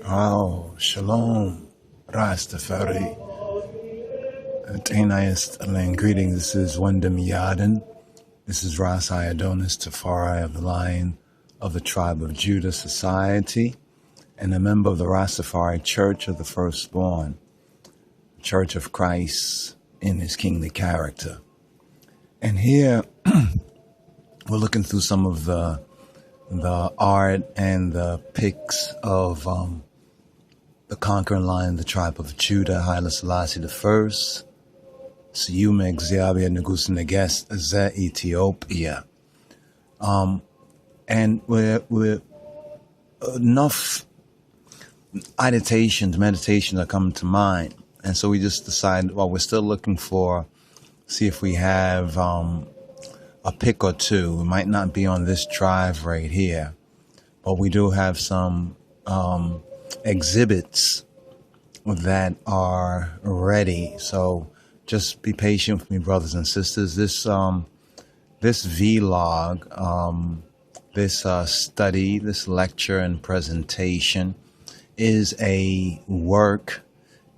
Oh, shalom, Rastafari. Atenayest Alen, greetings. This is Wyndham Yaden. This is Ras Iadonis Tafari of the Lion of the Tribe of Judah Society and a member of the Rastafari Church of the Firstborn, Church of Christ in his kingly character. And here we're looking through some of the art and the pics of the conquering lion of the tribe of Judah, Haile Selassie the First, Siyume Xiabia Negus Neges Ze Ethiopia. And we're enough meditations are coming to mind. And so we just decided, well, we're still looking for, see if we have a pic or two. We might not be on this drive right here, but we do have some exhibits that are ready. So just be patient with me, brothers and sisters. This vlog, this study, this lecture and presentation is a work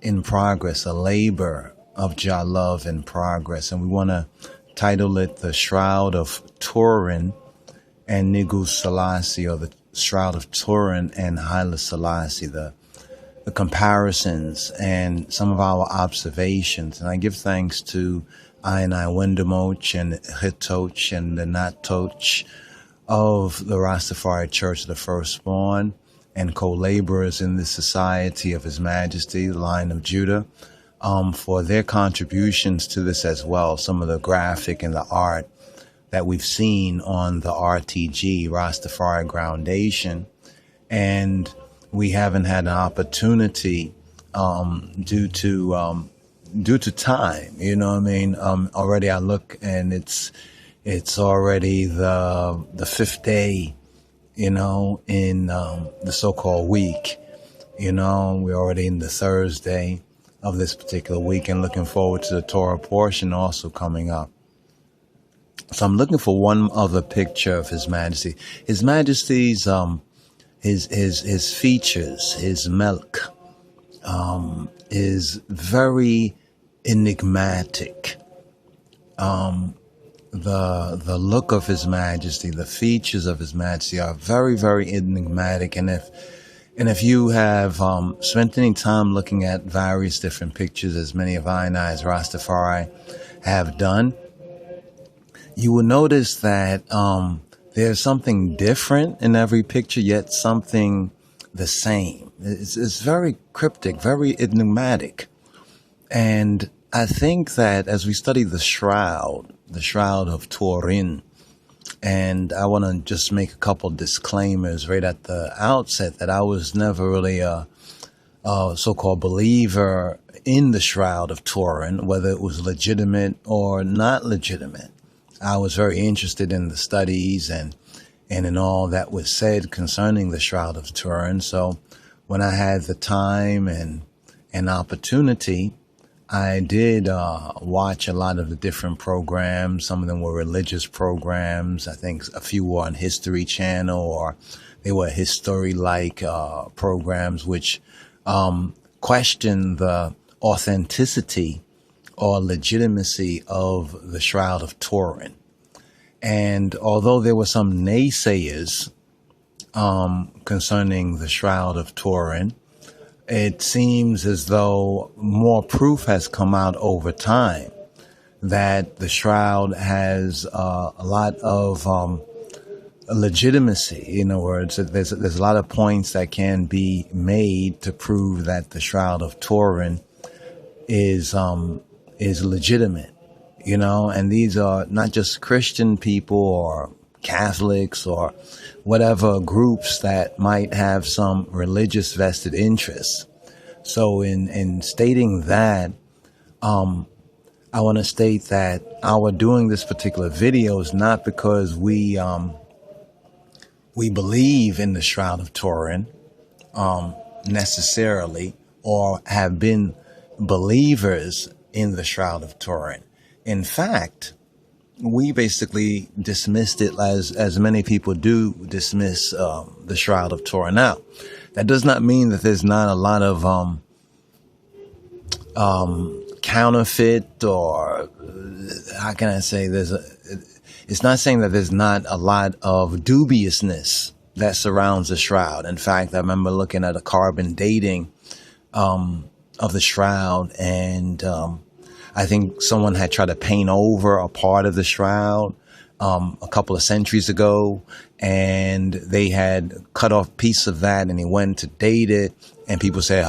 in progress, a labor of Jah love in progress. And we want to title it The Shroud of Turin and Negus Selassie, or the Shroud of Turin and Haile Selassie, the comparisons and some of our observations. And I give thanks to I Wendamoch and Hitoch and the Natoch of the Rastafari Church of the Firstborn and co-laborers in the Society of His Majesty, the Lion of Judah, for their contributions to this as well. Some of the graphic and the art that we've seen on the RTG, Rastafari Groundation, and we haven't had an opportunity due to time. You know what I mean? Already I look and it's already the fifth day, you know, in the so-called week. You know, we're already in the Thursday of this particular week and looking forward to the Torah portion also coming up. So I'm looking for one other picture of His Majesty. His Majesty's his features, his milk, is very enigmatic. The look of His Majesty, the features of His Majesty are very, very enigmatic. And if you have spent any time looking at various different pictures, as many of I and I as Rastafari have done, you will notice that there's something different in every picture, yet something the same. It's very cryptic, very enigmatic. And I think that as we study the Shroud of Turin, and I want to just make a couple disclaimers right at the outset that I was never really a so-called believer in the Shroud of Turin, whether it was legitimate or not legitimate. I was very interested in the studies and in all that was said concerning the Shroud of Turin. So when I had the time and opportunity, I did watch a lot of the different programs. Some of them were religious programs. I think a few were on History Channel, or they were history-like programs which questioned the authenticity or legitimacy of the Shroud of Turin. And although there were some naysayers concerning the Shroud of Turin, it seems as though more proof has come out over time that the Shroud has a lot of legitimacy. In other words, there's a lot of points that can be made to prove that the Shroud of Turin is legitimate, you know, and these are not just Christian people or Catholics or whatever groups that might have some religious vested interests. So in stating that, I want to state that our doing this particular video is not because we believe in the Shroud of Turin necessarily, or have been believers in the Shroud of Turin. In fact, we basically dismissed it as many people do dismiss the Shroud of Turin. Now, that does not mean that there's not a lot of counterfeit, or how can I say, it's not saying that there's not a lot of dubiousness that surrounds the shroud. In fact, I remember looking at a carbon dating of the shroud, and I think someone had tried to paint over a part of the shroud a couple of centuries ago, and they had cut off a piece of that, and he went to date it, and people say,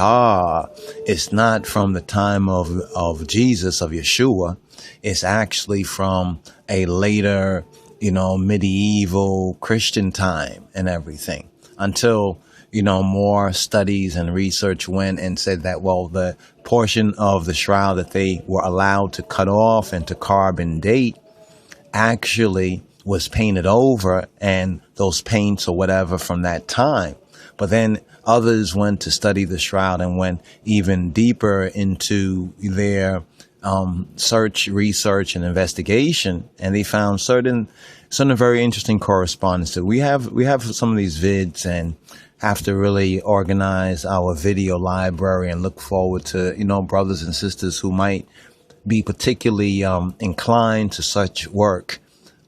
it's not from the time of Jesus, of Yeshua. It's actually from a later, medieval Christian time and everything, until more studies and research went and said that, well, the portion of the shroud that they were allowed to cut off and to carbon date actually was painted over, and those paints or whatever from that time. But then others went to study the shroud and went even deeper into their research and investigation, and they found certain very interesting correspondence. We have some of these vids, and have to really organize our video library and look forward to brothers and sisters who might be particularly inclined to such work,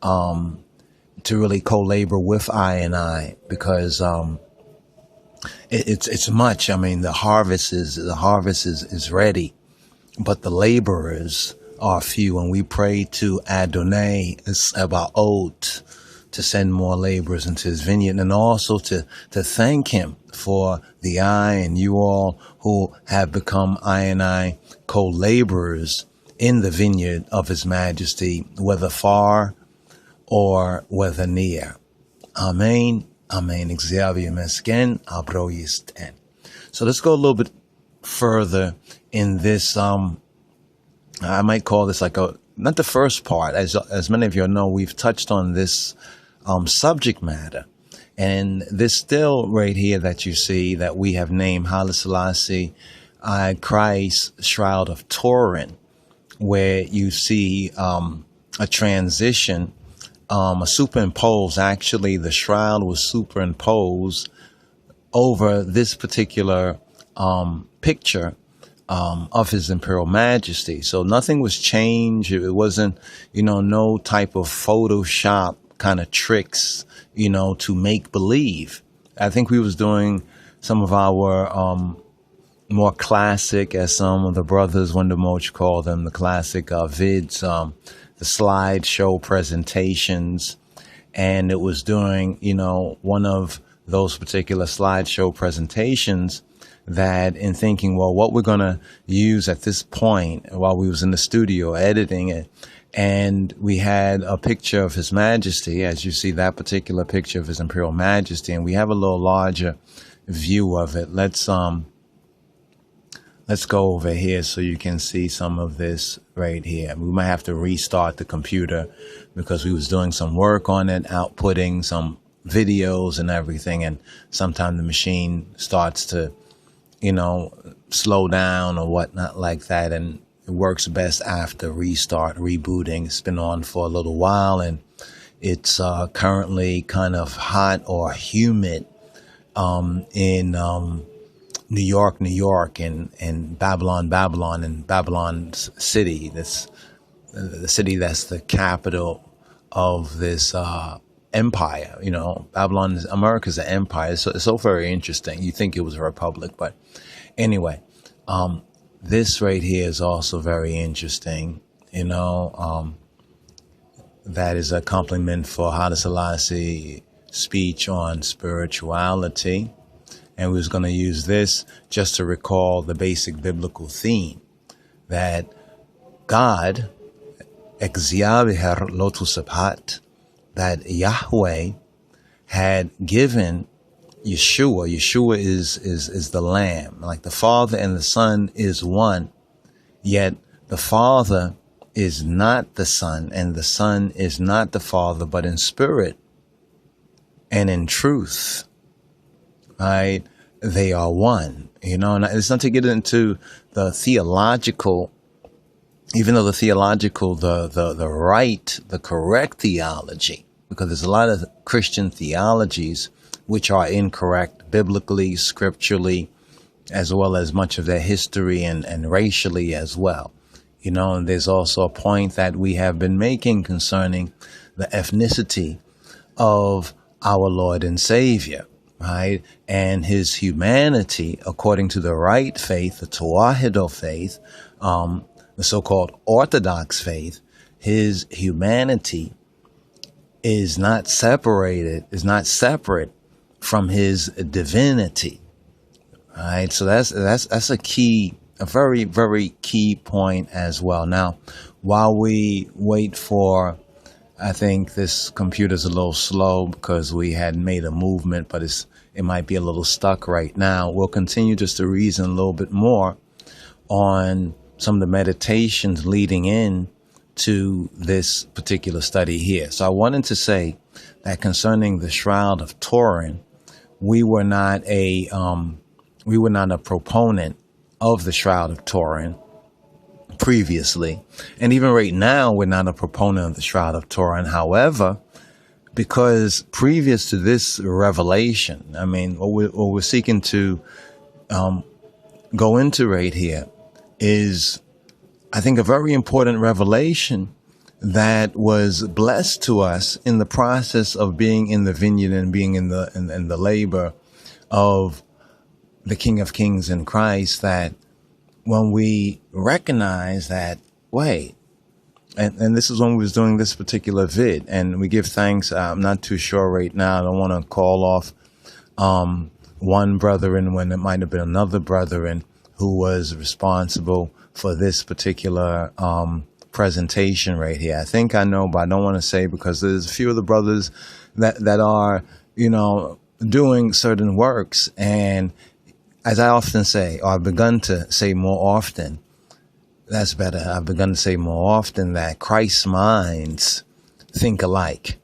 to really co-labor with I, because it's much. I mean, the harvest is ready, but the laborers are few, and we pray to Adonai Esabaoth to send more laborers into his vineyard, and also to thank him for the and you all who have become I co-laborers in the vineyard of his majesty, whether far or whether near. Amen. Amen. Xavier Mesken, Abro Yisten. So let's go a little bit further in this. I might call this not the first part. As many of you know, we've touched on this subject matter. And this still right here that you see that we have named Haile Selassie I Christ Shroud of Turin, where you see a transition, a superimpose. Actually, the shroud was superimposed over this particular picture of His Imperial Majesty. So nothing was changed. It wasn't, no type of Photoshop kind of tricks, to make believe. I think we was doing some of our more classic, as some of the brothers Wonder Moch call them, the classic vids, the slideshow presentations. And it was during, one of those particular slideshow presentations that, in thinking, well, what we're going to use at this point, while we was in the studio editing it, and we had a picture of His Majesty, as you see that particular picture of His Imperial Majesty, and we have a little larger view of it. Let's go over here so you can see some of this right here. We might have to restart the computer because we was doing some work on it, outputting some videos and everything, and sometimes the machine starts to, slow down or whatnot like that, and it works best after rebooting. It's been on for a little while, and it's currently kind of hot or humid in New York, and Babylon City. That's the city that's the capital of this empire. Babylon, America's an empire. So it's so very interesting. You think it was a republic, but anyway, this right here is also very interesting. That is a compliment for Haile Selassie speech on spirituality. And we was going to use this just to recall the basic biblical theme that God, Exyaviher Lotusabhat, that Yahweh had given Yeshua. Yeshua is the Lamb. Like the Father and the Son is one, yet the Father is not the Son, and the Son is not the Father, but in spirit and in truth. Right? They are one, and it's not to get into the theological even though the correct theology, because there's a lot of Christian theologies which are incorrect biblically, scripturally, as well as much of their history and racially as well. And there's also a point that we have been making concerning the ethnicity of our Lord and Savior, right? And his humanity, according to the right faith, the Tawahido faith, the so-called Orthodox faith. His humanity is not separate from his divinity, right? So that's a very, very key point as well. Now, while we wait for, I think this computer's a little slow because we had made a movement, but it might be a little stuck right now. We'll continue just to reason a little bit more on some of the meditations leading in to this particular study here. So I wanted to say that concerning the Shroud of Turin, we were not a proponent of the Shroud of Turin previously, and even right now we're not a proponent of the Shroud of Turin. However, because previous to this revelation, what we're seeking to go into right here is, I think, a very important revelation that was blessed to us in the process of being in the vineyard and being in the labor of the King of Kings in Christ, that when we recognize that, wait, and this is when we was doing this particular vid, and we give thanks. I'm not too sure right now. I don't want to call off one brethren when it might have been another brethren who was responsible for this particular presentation right here. I think I know, but I don't want to say, because there's a few of the brothers that are, doing certain works. And as I often say, or I've begun to say more often, that's better. I've begun to say more often that Christ's minds think alike,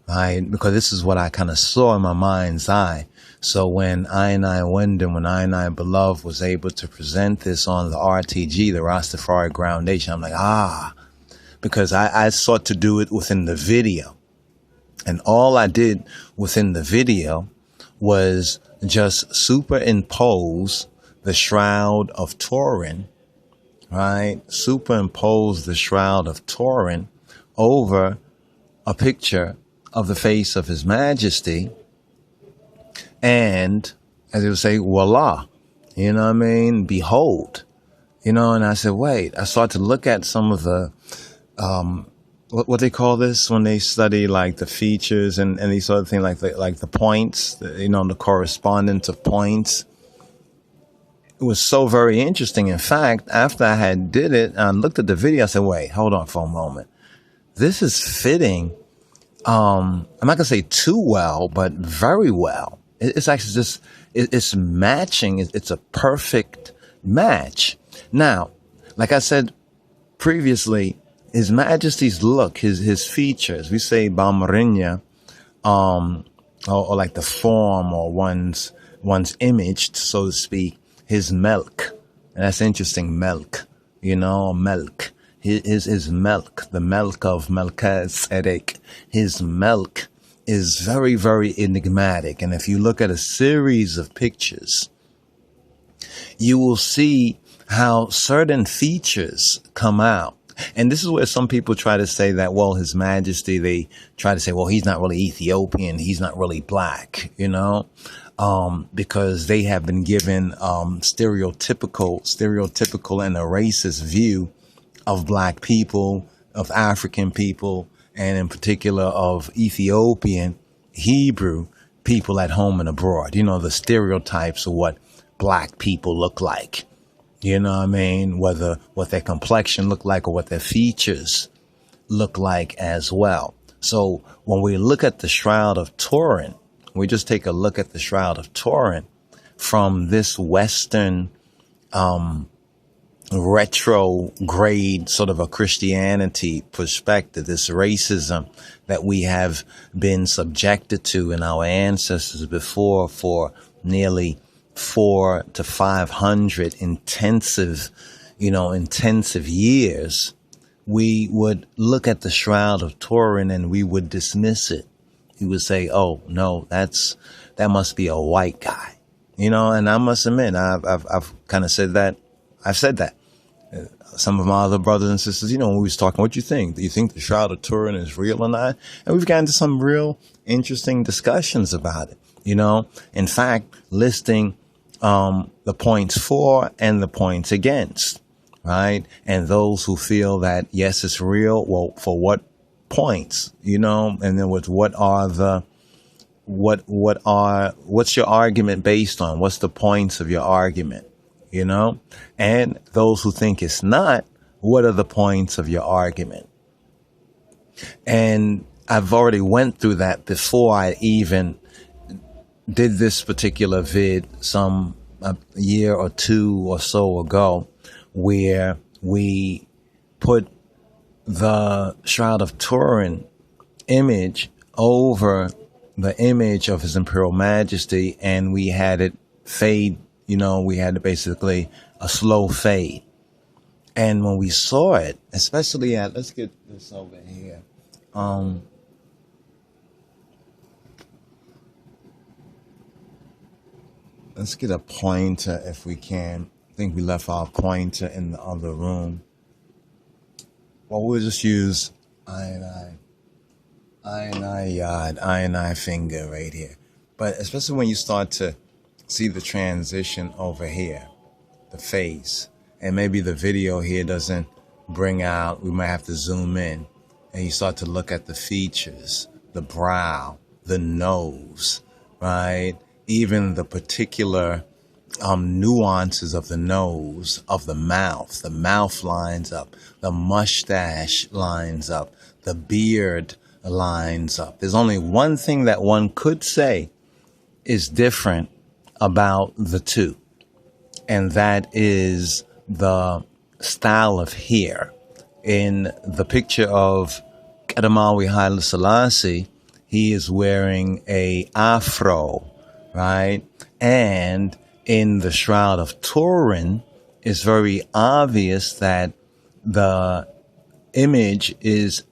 right? Because this is what I kind of saw in my mind's eye. So when I Beloved was able to present this on the RTG, the Rastafari Groundation, I'm like, because I sought to do it within the video. And all I did within the video was just superimpose the Shroud of Turin, right? Superimpose the Shroud of Turin over a picture of the face of His Majesty. And as they would say, voila, behold, and I said, wait, I started to look at some of the, what they call this when they study like the features and these sort of things, like the points, the correspondence of points. It was so very interesting. In fact, after I had did it and looked at the video, I said, wait, hold on for a moment. This is fitting. I'm not going to say too well, but very well. It's actually just, it's matching. It's a perfect match. Now, like I said previously, His Majesty's look, his features, we say Balmarinya, or like the form or one's image, so to speak, his milk. And that's interesting, milk, milk. His milk, the milk of Melchizedek, his milk is very, very enigmatic. And if you look at a series of pictures, you will see how certain features come out. And this is where some people try to say that, well, His Majesty, they try to say, well, he's not really Ethiopian, he's not really black, because they have been given stereotypical and a racist view of black people, of African people, and in particular of Ethiopian Hebrew people at home and abroad. The stereotypes of what black people look like. Whether what their complexion look like or what their features look like as well. So when we look at the Shroud of Turin, we just take a look at the Shroud of Turin from this Western retrograde sort of a Christianity perspective, this racism that we have been subjected to in our ancestors before for nearly 400 to 500 intensive years, we would look at the Shroud of Turin and we would dismiss it. He would say, "Oh no, that must be a white guy," And I must admit, I've kind of said that. I've said that. Some of my other brothers and sisters, when we was talking, what you think? Do you think the Shroud of Turin is real or not? And we've gotten into some real interesting discussions about it. In fact, listing the points for and the points against, right? And those who feel that yes, it's real. Well, for what points? And then what's your argument based on? What's the points of your argument? And those who think it's not, what are the points of your argument? And I've already went through that before I even did this particular vid a year or two or so ago, where we put the Shroud of Turin image over the image of His Imperial Majesty, and we had it fade. We had basically a slow fade. And when we saw it, especially let's get this over here. Let's get a pointer if we can. I think we left our pointer in the other room. Well, we'll just use I finger right here. But especially when you start to see the transition over here, the face, and maybe the video here doesn't bring out, we might have to zoom in, and you start to look at the features, the brow, the nose, right? Even the particular nuances of the nose, of the mouth lines up, the mustache lines up, the beard lines up. There's only one thing that one could say is different about the two, and that is the style of hair. In the picture of Kedamawi Haile Selassie, he is wearing a afro, right? And in the Shroud of Turin, it's very obvious that the image is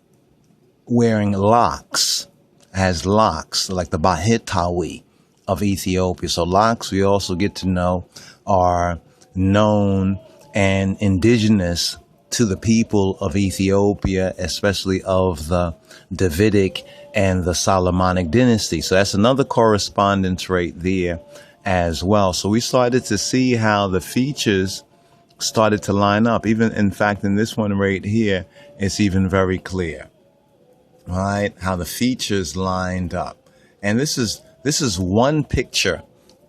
wearing locks, has locks, like the Bahitawi of Ethiopia. So locks, we also get to know, are known and indigenous to the people of Ethiopia, especially of the Davidic and the Solomonic dynasty. So that's another correspondence right there as well. So we started to see how the features started to line up. Even, in fact, in this one right here, it's even very clear, right? How the features lined up. And this is one picture,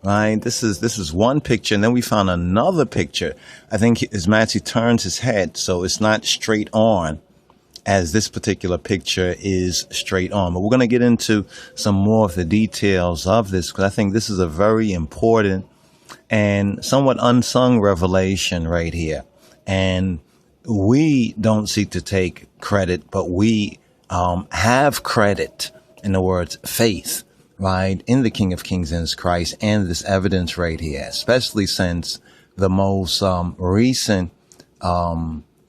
right? This is one picture, and then we found another picture. I think as Matthew turns his head, so it's not straight on as this particular picture is straight on. But we're going to get into some more of the details of this, because I think this is a very important and somewhat unsung revelation right here. And we don't seek to take credit, but we have credit, in the words, faith, right, in the King of Kings and His Christ, and this evidence right here, especially since the most recent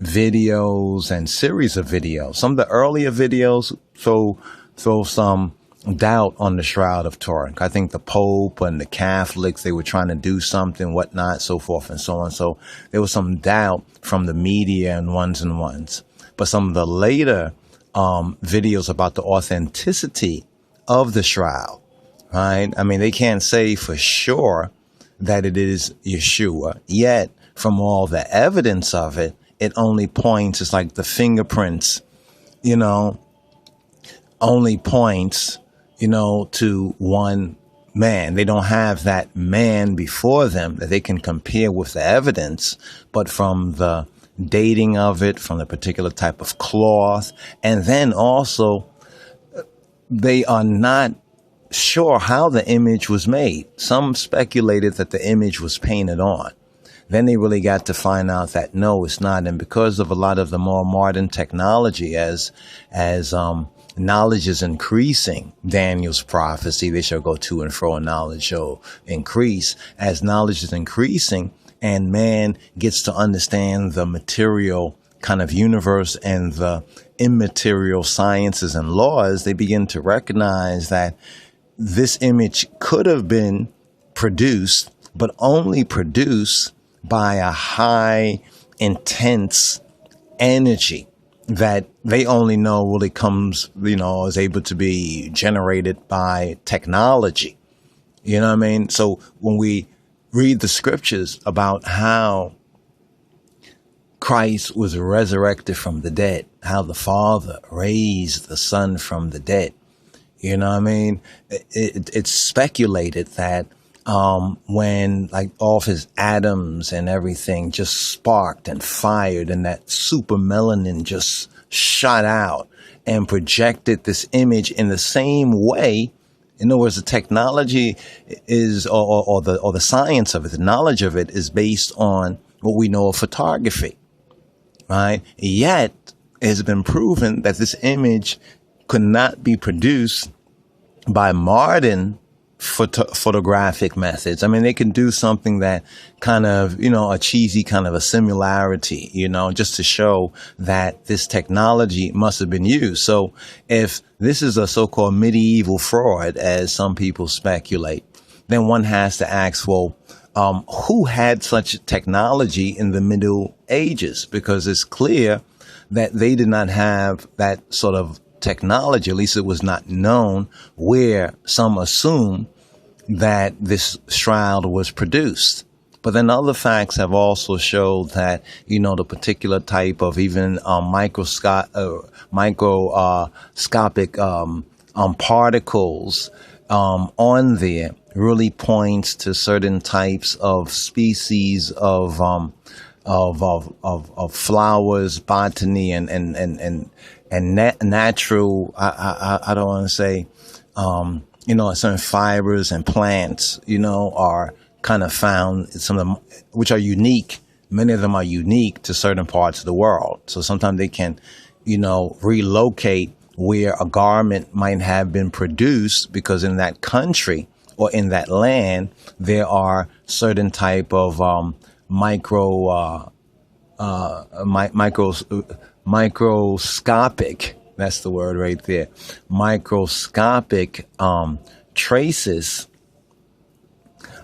videos and series of videos. Some of the earlier videos throw some doubt on the Shroud of Turin. I think the Pope and the Catholics, they were trying to do something, whatnot, so forth and so on. So there was some doubt from the media and ones. But some of the later videos about the authenticity of the shroud, right? I mean, they can't say for sure that it is Yeshua, yet from all the evidence of it, it only points, it's like the fingerprints, only points, to one man. They don't have that man before them that they can compare with the evidence, but from the dating of it, from the particular type of cloth, and then also they are not sure how the image was made. Some speculated that the image was painted on. Then they really got to find out that no, it's not. And because of a lot of the more modern technology, as knowledge is increasing, Daniel's prophecy, they shall go to and fro and knowledge shall increase. As knowledge is increasing and man gets to understand the material kind of universe and the immaterial sciences and laws, they begin to recognize that this image could have been produced, but only produced by a high, intense energy that they only know really comes, is able to be generated by technology. You know what I mean? So when we read the scriptures about how Christ was resurrected from the dead, how the Father raised the Son from the dead, you know what I mean? It's speculated that when like all of his atoms and everything just sparked and fired and that super melanin just shot out and projected this image in the same way. In other words, the technology is, or the science of it, the knowledge of it is based on what we know of photography, right? Yet it has been proven that this image could not be produced by modern photographic methods. I mean, they can do something that kind of, a cheesy kind of a similarity, just to show that this technology must have been used. So if this is a so-called medieval fraud, as some people speculate, then one has to ask, well, who had such technology in the Middle Ages? Because it's clear that they did not have that sort of technology, at least it was not known, where some assume that this shroud was produced. But then other facts have also showed that, the particular type of even microscopic particles on there really points to certain types of species of flowers, botany, and natural. I don't want to say, certain fibers and plants, are kind of found. Some of them, which are unique. Many of them are unique to certain parts of the world. So sometimes they can, relocate where a garment might have been produced, because in that country or in that land there are certain type of microscopic, that's the word right there, microscopic traces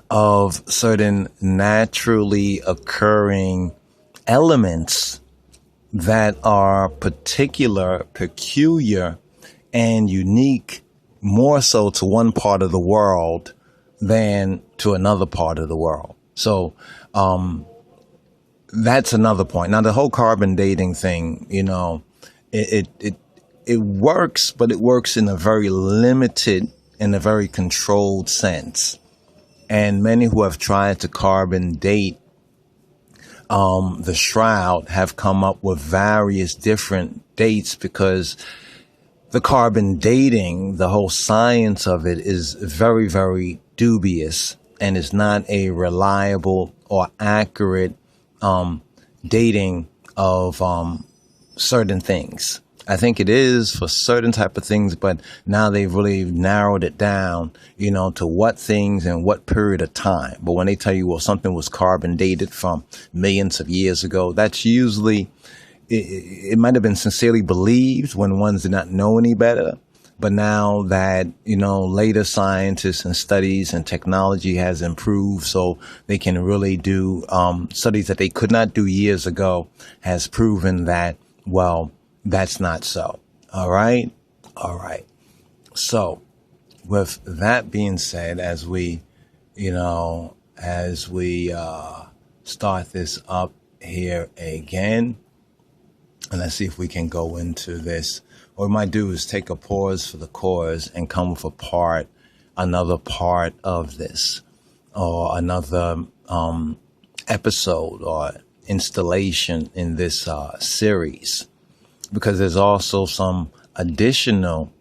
of certain naturally occurring elements that are peculiar, and unique more so to one part of the world than to another part of the world. So that's another point. Now, the whole carbon dating thing, it works, but it works in a very limited, in a very controlled sense. And many who have tried to carbon date the shroud have come up with various different dates, because the carbon dating, the whole science of it, is very, very dubious and is not a reliable or accurate dating of certain things. I think it is for certain type of things, but now they've really narrowed it down, to what things and what period of time. But when they tell you, well, something was carbon dated from millions of years ago, that's usually, it might have been sincerely believed when ones did not know any better. But now that, later scientists and studies and technology has improved, so they can really do studies that they could not do years ago, has proven that, well, that's not so. All right. So with that being said, as we start this up here again, and let's see if we can go into this. What we might do is take a pause for the cause and come with another part of this, or another episode or installation in this series. Because there's also some additional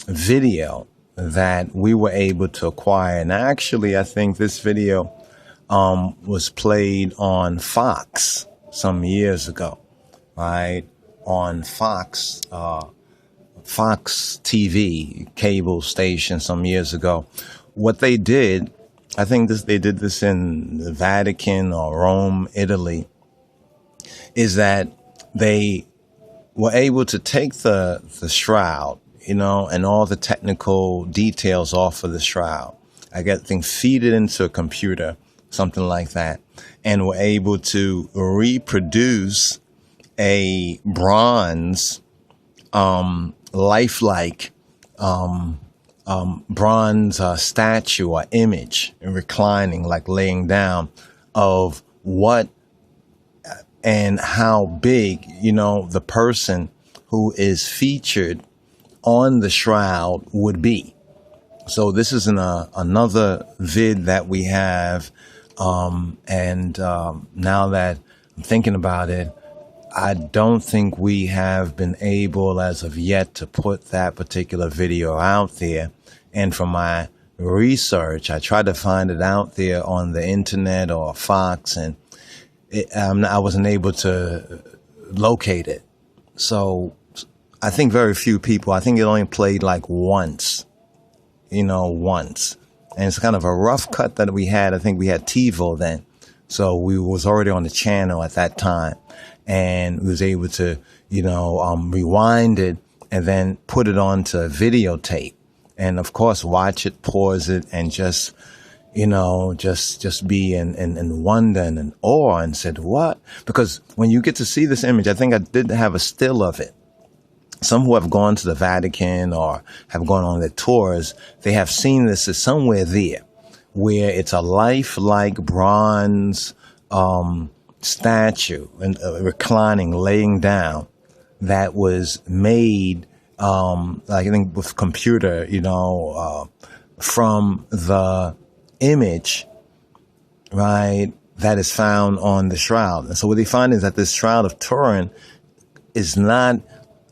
video that we were able to acquire. And actually, I think this video was played on Fox some years ago, right? On Fox TV, cable station some years ago. What they did, they did this in the Vatican or Rome, Italy, is that they were able to take the shroud, and all the technical details off of the shroud. I think feed it into a computer, something like that, and were able to reproduce a bronze, lifelike bronze statue or image, reclining, like laying down, of what and how big, the person who is featured on the shroud would be. So this is another vid that we have. And now that I'm thinking about it, I don't think we have been able as of yet to put that particular video out there. And from my research, I tried to find it out there on the internet or Fox, and I wasn't able to locate it. So I think very few people, I think it only played like once, once. And it's kind of a rough cut that we had. I think we had TiVo then. So we was already on the channel at that time, and we was able to, rewind it and then put it onto a videotape. And of course, watch it, pause it, and just be in wonder and in awe, and said, what? Because when you get to see this image, I think I did have a still of it. Some who have gone to the Vatican or have gone on their tours, they have seen this as somewhere there, where it's a lifelike bronze statue, and reclining, laying down, that was made, like I think with computer, from the image, right, that is found on the shroud. And so what they find is that this Shroud of Turin is not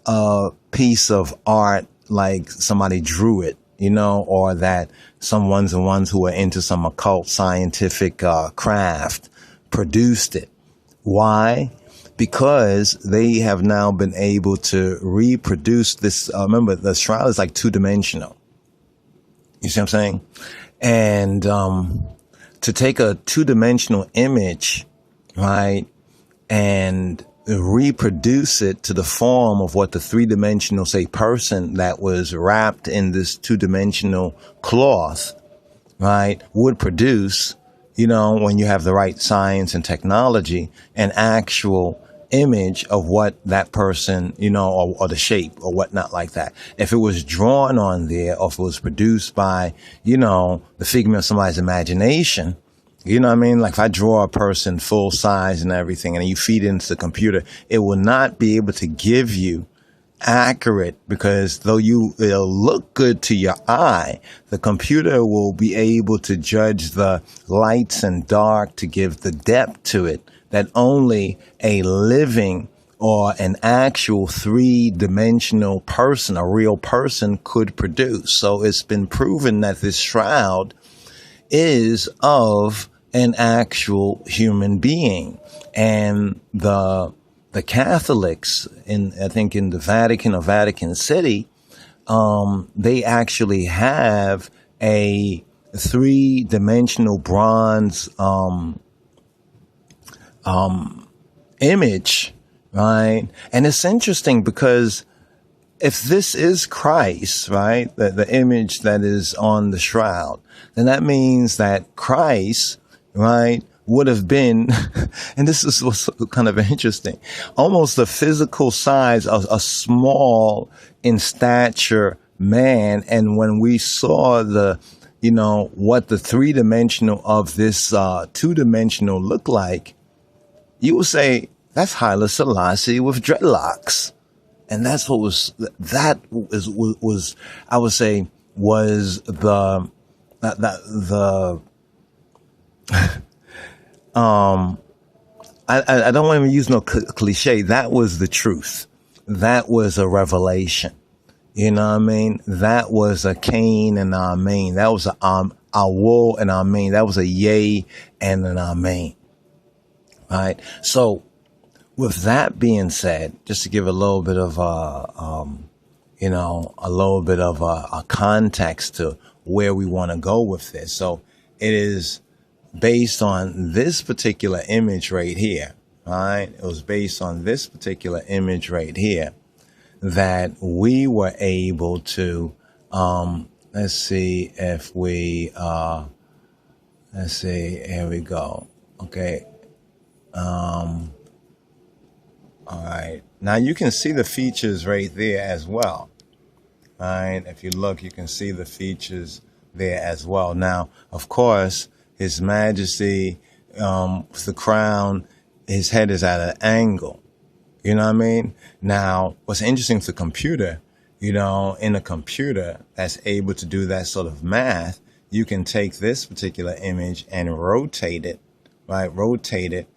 a piece of art like somebody drew it, or that some ones who are into some occult scientific craft produced it. Why? Because they have now been able to reproduce this. Remember, the shroud is like two-dimensional. You see what I'm saying? And to take a two-dimensional image, right, and reproduce it to the form of what the three-dimensional, say, person that was wrapped in this two-dimensional cloth, right, would produce, when you have the right science and technology, an actual image of what that person, or the shape or whatnot like that. If it was drawn on there, or if it was produced by, the figment of somebody's imagination, you know what I mean? Like if I draw a person full size and everything, and you feed it into the computer, it will not be able to give you accurate, because though it'll look good to your eye, the computer will be able to judge the lights and dark to give the depth to it that only a living or an actual three-dimensional person, a real person, could produce. So it's been proven that this shroud is of an actual human being. And the Catholics, I think in the Vatican or Vatican City, they actually have a three-dimensional bronze image, right? And it's interesting because if this is Christ, right, the image that is on the shroud, then that means that Christ, right, would have been, and this is what's kind of interesting, almost the physical size of a small in stature man. And when we saw what the three-dimensional of this two-dimensional looked like, you would say, that's Haile Selassie with dreadlocks. And that's what was I would say was the I don't want to use no cliche. That was the truth. That was a revelation. You know what I mean? That was a Cain and Amen. That was a Awol and Amen. That was a yay and an Amen. Right. So with that being said, just to give a little bit of a little bit of a context to where we want to go with this. So it is based on this particular image right here, right? It was based on this particular image right here that we were able to, let's see if we, let's see, here we go. Okay. All right. Now you can see the features right there as well. All right. If you look, you can see the features there as well. Now, of course, His Majesty, with the crown, his head is at an angle. You know what I mean? Now, what's interesting with the computer, in a computer that's able to do that sort of math, you can take this particular image and rotate it, right? Rotate it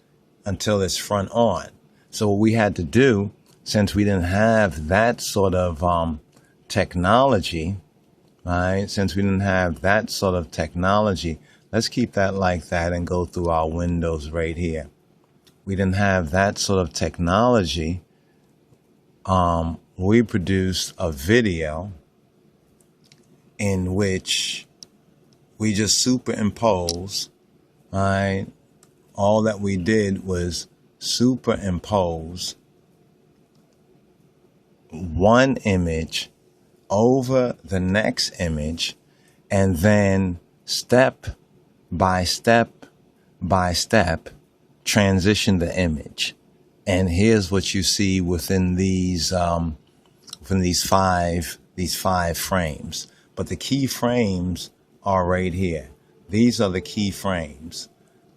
until it's front on. So what we had to do, since we didn't have that sort of technology, right? Since we didn't have that sort of technology, let's keep that like that and go through our windows right here. We didn't have that sort of technology. We produced a video in which we just superimpose, right? All that we did was superimpose one image over the next image, and then step by step by step transition the image. And here's what you see within these five frames. But the key frames are right here. These are the key frames.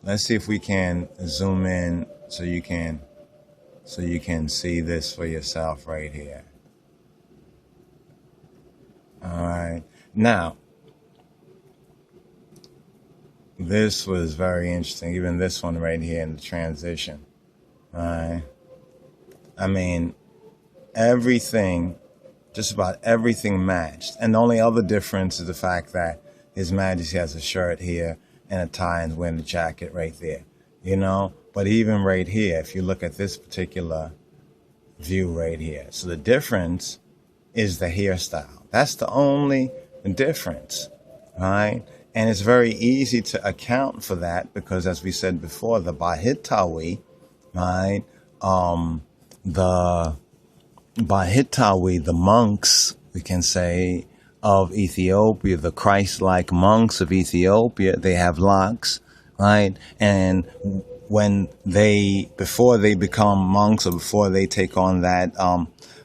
Let's see if we can zoom in so you can see this for yourself right here. All right. Now, this was very interesting. Even this one right here in the transition. All right. I mean, everything, just about everything matched. And the only other difference is the fact that His Majesty has a shirt here and a tie and wearing a jacket right there, But even right here, if you look at this particular view right here. So the difference is the hairstyle. That's the only difference, right? And it's very easy to account for that because, as we said before, the Bahitawi, right? The Bahitawi, the monks, we can say, of Ethiopia, the Christ-like monks of Ethiopia, they have locks, right? And before they become monks or before they take on that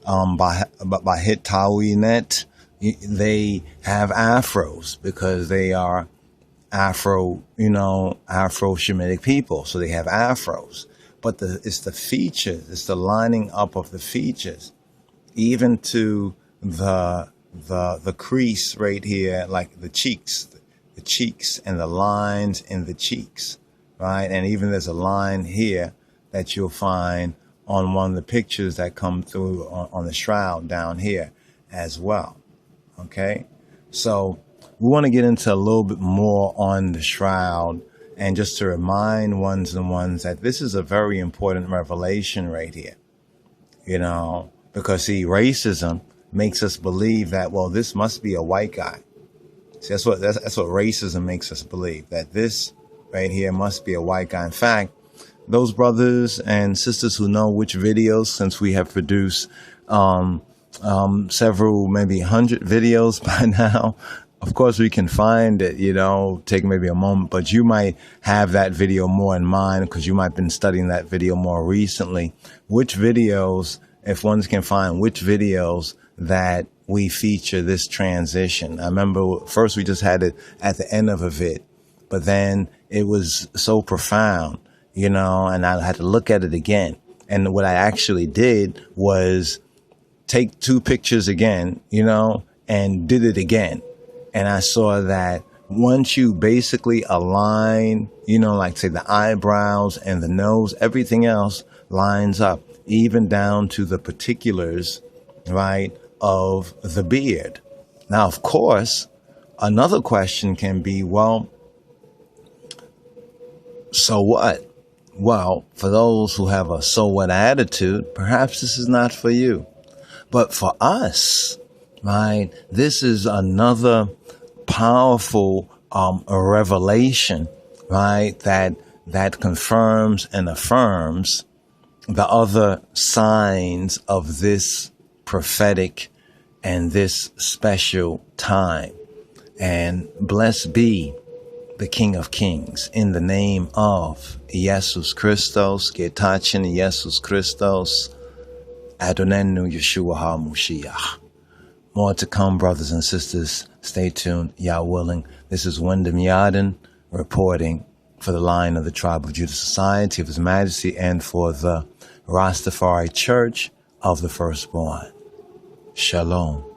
Bahitawi net, they have afros because they are Afro-Shemitic people. So they have afros. But it's the features, it's the lining up of the features, even to the crease right here, like the cheeks and the lines in the cheeks, right? And even there's a line here that you'll find on one of the pictures that come through on the shroud down here as well. Okay, so we want to get into a little bit more on the shroud, and just to remind ones that this is a very important revelation right here, because see, racism makes us believe that, well, this must be a white guy. See, that's what racism makes us believe, that this right here must be a white guy. In fact, those brothers and sisters who know which videos, since we have produced several, maybe 100 videos by now. Of course, we can find it, take maybe a moment, but you might have that video more in mind because you might have been studying that video more recently. Which videos, if ones can find which videos that we feature this transition. I remember first we just had it at the end of a vid, but then it was so profound, and I had to look at it again. And what I actually did was take two pictures again, and did it again. And I saw that once you basically align, like say the eyebrows and the nose, everything else lines up, even down to the particulars, right, of the beard. Now, of course, another question can be, well, so what? Well, for those who have a so what attitude, perhaps this is not for you. But for us, right, this is another powerful revelation, right, that confirms and affirms, the other signs of this prophetic and this special time. And blessed be the King of Kings in the name of Jesus Christos, Getachin Jesus Christos, Adonenu Yeshua HaMashiach. More to come, brothers and sisters. Stay tuned, Yah willing. This is Wyndham Yarden reporting for the Lion of the Tribe of Judah Society of His Majesty and for the Rastafari Church of the Firstborn. Shalom.